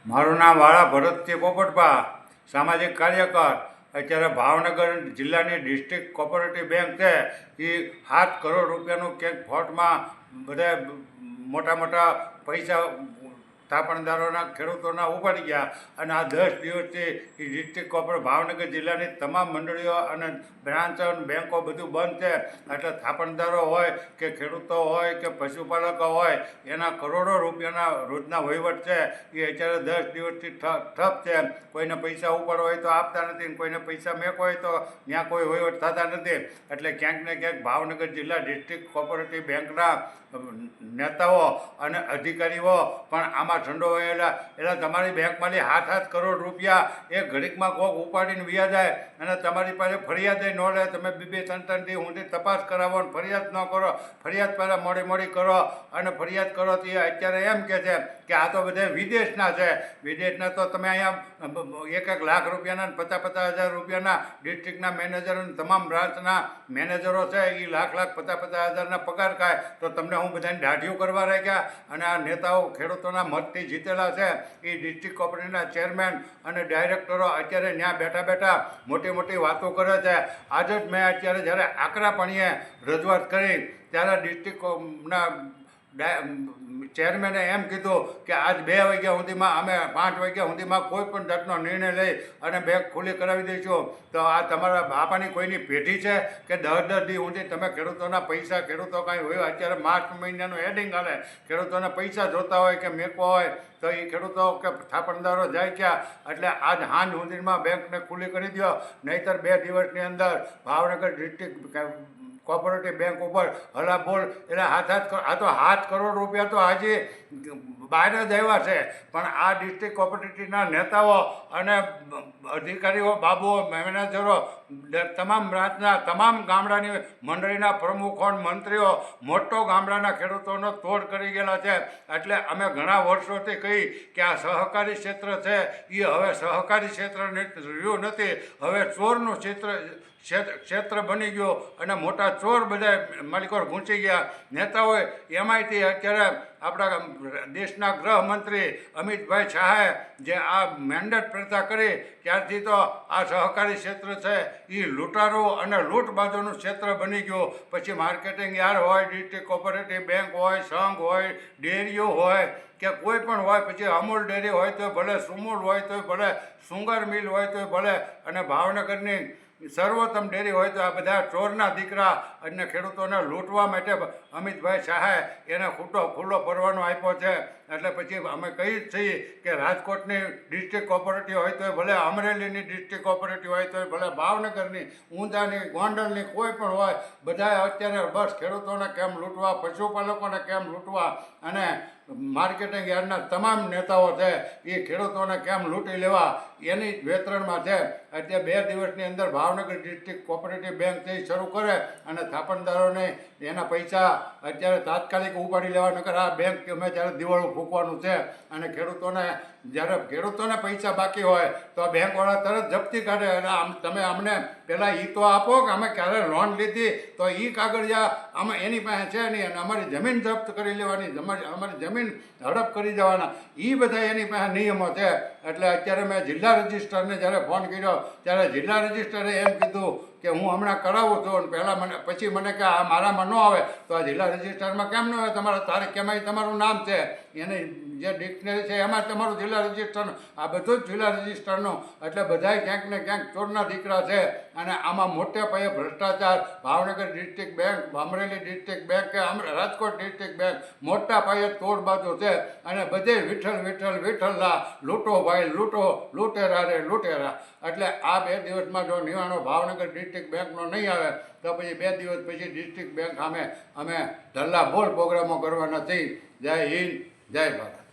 મારું નામ વાળા ભરતસિંહ પોપટભા, સામાજિક કાર્યકર. અત્યારે ભાવનગર જિલ્લાની ડિસ્ટ્રિક્ટ કોઓપરેટિવ બેંક છે એ 7 કરોડ રૂપિયાનું ક્યાંક ફ્રોડમાં બધા મોટા મોટા પૈસા થાપણદારોના ખેડૂતોના ઉપાડી ગયા. અને આ 10 દિવસથી એ ડિસ્ટ્રિક્ટ કોઓપરેટિવ ભાવનગર જિલ્લાની તમામ મંડળીઓ અને બ્રાન્ચ અને બેન્કો બધું બંધ છે. એટલે થાપણદારો હોય કે ખેડૂતો હોય કે પશુપાલકો હોય એના કરોડો રૂપિયાના રોજના વહીવટ છે એ અત્યારે 10 દિવસથી ઠપ છે. કોઈને પૈસા ઉપાડવા હોય તો આપતા નથી, કોઈને પૈસા મેકવા હોય તો ત્યાં કોઈ વહીવટ થતા નથી. એટલે ક્યાંક ને ક્યાંક ભાવનગર જિલ્લા ડિસ્ટ્રિક્ટ કોઓપરેટિવ બેંકના નેતાઓ અને અધિકારીઓ પણ આમાં સંડોવાયેલા. એટલે તમારી બેંકમાંથી 7 કરોડ રૂપિયા એ ઘડીકમાં કોક ઉપાડીને વ્યા જાય અને તમારી પાસે ફરિયાદ ન લે. તમે 2-3 દી ઊંધી તપાસ કરાવો અને ફરિયાદ ન કરો, ફરિયાદ પહેલાં મોડી કરો અને ફરિયાદ કરો તો એ અત્યારે એમ કહે છે કે આ તો બધા વિદેશના છે. વિદેશના તો તમે અહીંયા 1 લાખ રૂપિયાના 50,000 રૂપિયાના ડિસ્ટ્રિક્ટના મેનેજર અને તમામ બ્રાન્ચના મેનેજરો છે એ લાખ 50,000ના પગાર ખાય. તો તમને હું બધાને દાઢીઓ કરવા રાખ્યા? અને આ નેતાઓ ખેડૂતોના મતથી જીતેલા છે એ ડિસ્ટ્રિક્ટ કોઓપરેટિવના ચેરમેન અને ડાયરેક્ટરો અત્યારે ત્યાં બેઠા બેઠા મોટી મોટી વાતો કરે છે. આજે જ મેં અત્યારે જ્યારે આકરાપણીએ રજૂઆત કરી ત્યારે ડિસ્ટ્રિક્ટના ચેરમેને એમ કીધું કે આજ 2 વાગ્યા સુધીમાં અમે 5 વાગ્યા સુધીમાં કોઈ પણ જાતનો નિર્ણય લઈ અને બેંક ખુલ્લી કરાવી દઈશું. તો આ તમારા બાપાની કોઈની પેઢી છે કે 10 દી સુધી તમે ખેડૂતોના પૈસા, ખેડૂતો કાંઈ હોય અત્યારે માર્ચ મહિનાનું હેડિંગ હાલે, ખેડૂતોને પૈસા જોતા હોય કે મેકવા હોય તો એ ખેડૂતો કે થાપણદારો જાય ક્યાં? એટલે આજ સાંજ સુધીમાં બેંકને ખુલ્લી કરી દો, નહીંતર 2 દિવસની અંદર ભાવનગર ડિસ્ટ્રિક્ટ કોઓપરેટિવ બેંક ઉપર હલાબોલ. એટલે આ તો 7 કરોડ રૂપિયા તો આજે બહાર જ આવ્યા છે. પણ આ ડિસ્ટ્રિક્ટ કોઓપરેટિવના નેતાઓ અને અધિકારીઓ, બાબુઓ, મેનેજરો, તમામ બ્રાન્ચના તમામ ગામડાની મંડળીના પ્રમુખો, મંત્રીઓ મોટો ગામડાના ખેડૂતોનો તોડ કરી ગયેલા છે. એટલે અમે ઘણા વર્ષોથી કહી કે આ સહકારી ક્ષેત્ર છે એ હવે સહકારી ક્ષેત્ર રહ્યું નથી, હવે ચોરનું ક્ષેત્ર બની ગયું અને મોટા ચોર બધા માલિકો ઘૂંચી ગયા. નેતાઓએ એમાંયથી અત્યારે આપણા દેશના ગૃહમંત્રી અમિતભાઈ શાહે જે આ મેન્ડેટ પ્રથા કરી ત્યારથી તો આ સહકારી ક્ષેત્ર છે એ લૂંટારો અને લૂંટબાજોનું ક્ષેત્ર બની ગયું. પછી માર્કેટિંગ યાર્ડ હોય, ડિસ્ટ્રિક્ટ કોઓપરેટિવ બેંક હોય, સંઘ હોય, ડેરીઓ હોય કે કોઈ પણ હોય, પછી અમૂલ ડેરી હોય તો ભલે, સુમૂલ હોય તો ભલે, સુંગર મિલ હોય તો ભલે, અને ભાવનગરની સર્વોત્તમ ડેરી હોય તો આ બધા ચોરના દીકરા અને ખેડૂતોને લૂંટવા માટે અમિતભાઈ શાહે એને ખુલ્લો પરવાનો આપ્યો છે. એટલે પછી અમે કહી જ છીએ કે રાજકોટની ડિસ્ટ્રિક્ટ કોઓપરેટિવ હોય તો ભલે, અમરેલીની ડિસ્ટ્રિક્ટ કોઓપરેટિવ હોય તો ભલે, ભાવનગરની, ઊંઝાની, ગોંડલની કોઈ પણ હોય, બધા અત્યારે બસ ખેડૂતોને કેમ લૂંટવા, પશુપાલકોને કેમ લૂંટવા અને માર્કેટિંગ યાર્ડના તમામ નેતાઓ છે એ ખેડૂતોને કેમ લૂંટી લેવા એની જ વેતરણમાં છે. અત્યારે 2 દિવસની અંદર ભાવનગર ડિસ્ટ્રિક્ટ કોઓપરેટિવ બેંક તે શરૂ કરે અને થાપણદારોને એના પૈસા અત્યારે તાત્કાલિક ઉપાડી લેવા, નકર આ બેંક અમે ત્યારે દિવાળું ફૂંકવાનું છે. અને જ્યારે ખેડૂતોને પૈસા બાકી હોય તો આ બેંકવાળા તરત જપ્તી કાઢે. એટલે તમે અમને પહેલાં તો આપો કે અમે ક્યારે લોન લીધી તો કાગળિયા અમે એની પાસે છે નહીં, અને અમારી જમીન જપ્ત કરી લેવાની, અમારી જમીન હડપ કરી જવાના, બધા એની પાસે નિયમો છે. એટલે અત્યારે મેં જિલ્લા રજિસ્ટ્રારને જ્યારે ફોન કર્યો ત્યારે જિલ્લા રજિસ્ટ્રારે એમ કીધું કે હું હમણાં કરાવું છું, અને પહેલાં પછી મને કે આ મારામાં ન આવે તો આ જિલ્લા રજિસ્ટ્રારમાં કેમ ન આવે? તમારા તારીખ કેમાંય તમારું નામ છે, એને જે ડિક્શનરી છે એમાં તમારું જિલ્લા રજિસ્ટ્રારનું, આ બધું જ જિલ્લા રજિસ્ટ્રારનું. એટલે બધાય ક્યાંક ને ક્યાંક ચોરના દીકરા છે. અને આમાં મોટે પાયે ભ્રષ્ટાચાર Bhavnagar district bank, Amreli district bank કે રાજકોટ ડિસ્ટ્રિક્ટ બેંક મોટા પાયે તોડબાજો છે. અને બધે વિઠ્ઠલના લૂંટો ભાઈ, લૂંટેરા રે લૂંટેરા. એટલે આ 2 દિવસમાં જો નિવાણો ભાવનગર ડિસ્ટ્રિક્ટ બેંકનો નહીં આવે તો પછી 2 દિવસ પછી ડિસ્ટ્રિક્ટ બેંક સામે અમે ઢલ્લા બોલ પ્રોગ્રામો કરવાના છીએ. જય હિન્દ, જય ભારત.